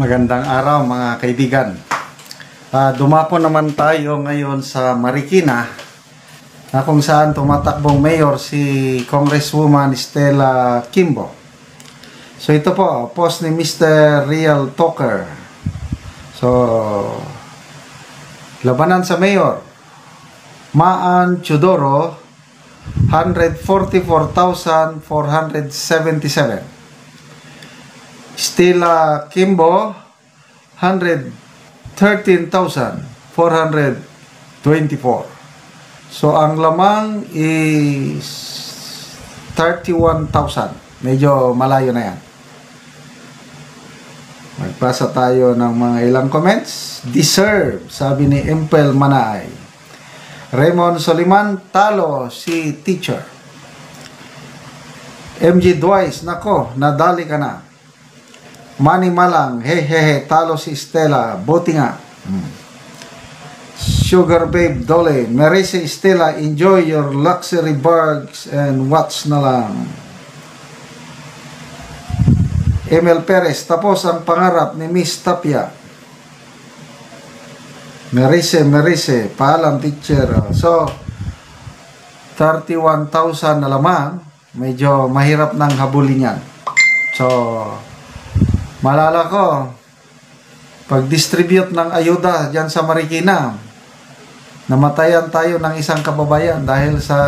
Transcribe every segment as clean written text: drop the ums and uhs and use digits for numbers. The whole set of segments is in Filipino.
Magandang araw mga kaibigan. Dumako naman tayo ngayon sa Marikina na kung saan tumatakbong mayor si Congresswoman Stella Kimbo. So ito po, post ni Mr. Real Talker. So, labanan sa mayor. Maan Chudoro, 144,477. Stella Kimbo, 113,424. So, ang lamang is 31,000. Medyo malayo na yan. Magpasa tayo ng mga ilang comments. Deserve, sabi ni Impel Manaay. Raymond Soliman, talo si teacher. MG Dwice, nako, nadali ka na. Manny Malang, hehehe, talo si Stella, buti nga. Sugar Babe Dole, Marisa Stella, enjoy your luxury bags and watch na lang. Emil Perez, tapos ang pangarap ni Miss Tapia. Marise, paalam teacher. So, 31,000 na lamang, medyo mahirap nang habulin yan. So, malala ko, pag-distribute ng ayuda dyan sa Marikina, namatayan tayo ng isang kababayan dahil sa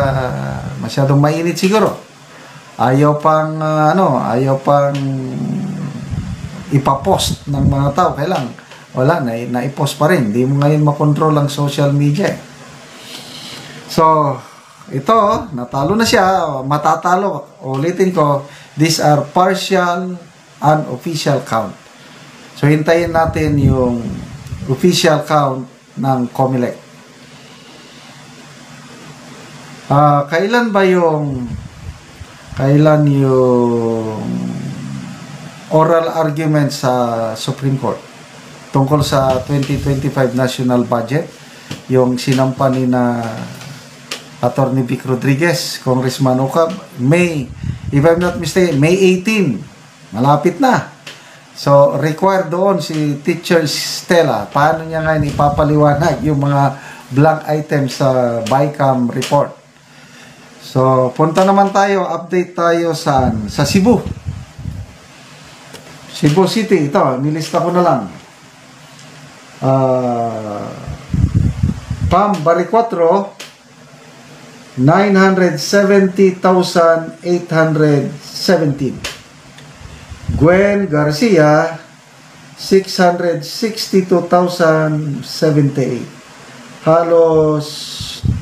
masyadong mainit siguro. Ayaw pang ipapost ng mga tao. Kailang wala, naipost pa rin. Hindi mo ngayon makontrol ang social media. So, ito, natalo na siya, matatalo. Ulitin ko, these are partial unofficial count. So, hintayin natin yung official count ng COMELEC. Kailan yung oral argument sa Supreme Court tungkol sa 2025 national budget, yung sinampa ni na Attorney Vic Rodriguez, Congressman Ocab, if I'm not mistaken, May 18. Malapit na. So, required doon si Teacher Stella. Paano niya ngayon ipapaliwanag yung mga blank items sa BICAM report? So, punta naman tayo, update tayo sa Cebu. Cebu City, ito, nilista ko na lang. Pam Baricuatro, 970,817. Gwen Garcia, 662,078. Halos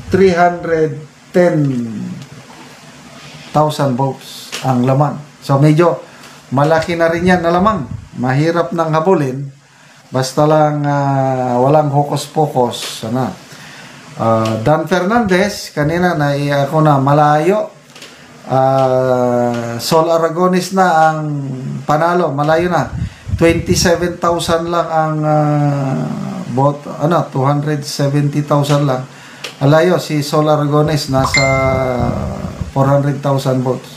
310,000 votes ang laman. So medyo malaki na rin yan na lamang. Mahirap nang habulin. Basta lang walang hokus-pokus. Dan Fernandez, kanina ako na malayo. Sol Aragones na ang panalo, malayo na. 27,000 lang ang vote, 270,000 lang. Alayo, si Sol Aragones nasa 400,000 votes.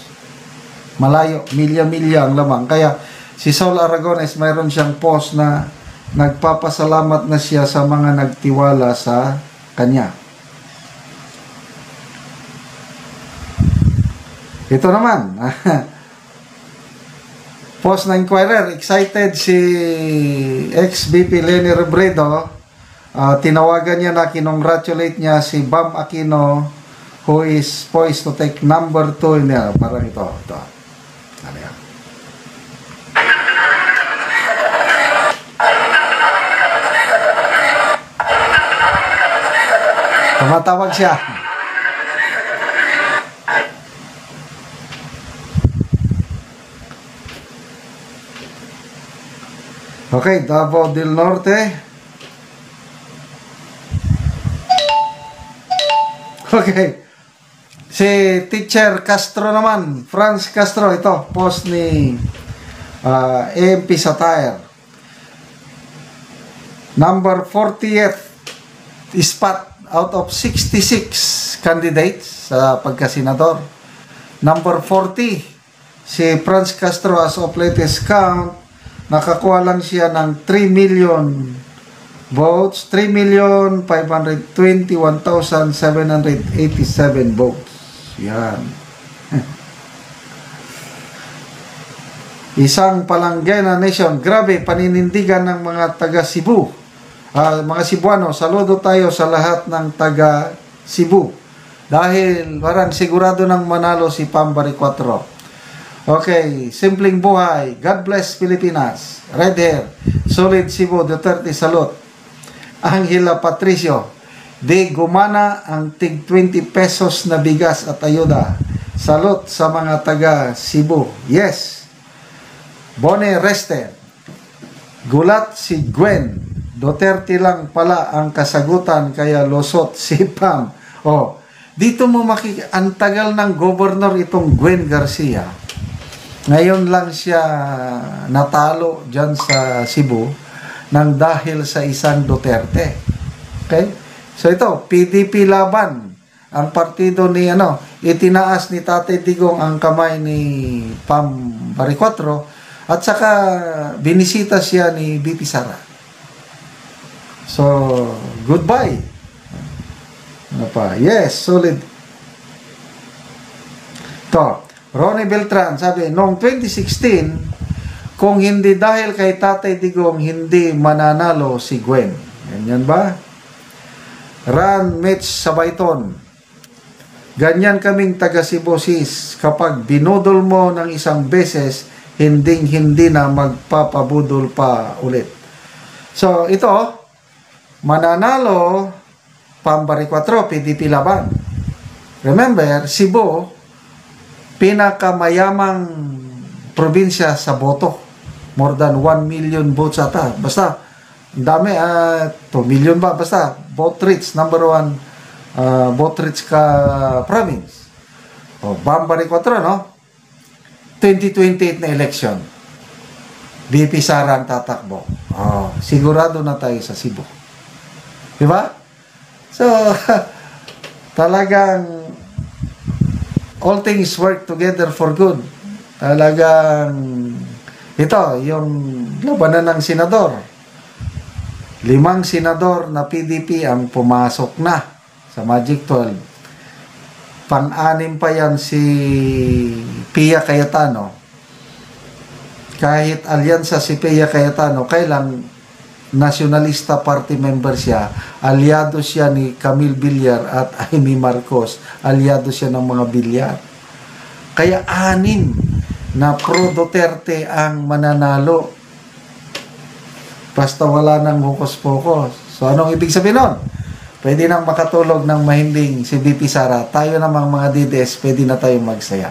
Malayo, milya-milya ang lamang. Kaya si Sol Aragones mayroon siyang post na nagpapasalamat na siya sa mga nagtiwala sa kanya. Ito naman, post na Inquirer, excited si ex-VP Leni Robredo. Tinawagan niya na, kinongratulate niya si Bam Aquino, who is poised to take number 2 niya. Parang ito. Ano yan? Tumatawag siya. Okay, Davao del Norte. Okay. Si Teacher Castro naman, Franz Castro, ito, post ni AMP Satire. Number 40th spot out of 66 candidates sa pagkasenador. Number 40, si Franz Castro as of latest count, nakakuha lang siya ng 3 million votes, 3,521,787 votes. Yan. Isang palanggay na nation. Grabe, paninindigan ng mga taga Cebu. Mga Cebuano, saludo tayo sa lahat ng taga Cebu. Dahil parang sigurado nang manalo si Pambari 4. Okay, simpleng buhay. God bless Pilipinas. Red hair. Solid Cebu, Duterte, salute. Angela Patricio. Di gumana ang tig 20 pesos na bigas at ayuda. Salute sa mga taga Cebu. Yes. Bone Reste. Gulat si Gwen. Duterte lang pala ang kasagutan kaya lusot si Pam. Oh, dito mo ang tagal ng governor itong Gwen Garcia. Ngayon lang siya natalo dyan sa Cebu nang dahil sa isang Duterte. Okay? So ito, PDP laban. Ang partido ni itinaas ni Tatay Digong ang kamay ni Pam Baricotro at saka binisita siya ni BP Sara. So, goodbye. Ano pa? Yes, solid. To, Ronnie Beltran, sabi, noong 2016, kung hindi dahil kay Tatay Digong, hindi mananalo si Gwen. Ganyan ba? Ran Mitch Sabayton. Ganyan kaming taga Cebu sis. Kapag binudol mo ng isang beses, hindi na magpapabudol pa ulit. So, ito, mananalo, Pambari 4, PDP laban. Remember, Cebu, pinakamayamang probinsya sa boto. More than 1 million votes ata. Basta, dami, 2 million ba? Basta, vote rich, number 1 vote rich ka province. O, Pambari 4, no? 2028 na election. BP Sara ang tatakbo. Oh, sigurado na tayo sa Cebu. Diba? So, talagang all things work together for good. Talagang ito, yung labanan ng senador. 5 senador na PDP ang pumasok na sa Magic 12. Pang-anim pa yan si Pia Cayetano. Kahit alyansa si Pia Cayetano, kailang nationalista party member siya, aliado siya ni Camille Villar at Amy Marcos, aliado siya ng mga Villar. Kaya 6 na pro-Duterte ang mananalo. Basta wala nang hokus-pokus. So anong ibig sabihin nun? Pwede nang makatulog ng mahimbing si BP Sara. Tayo namang mga DDS, pwede na tayong magsaya.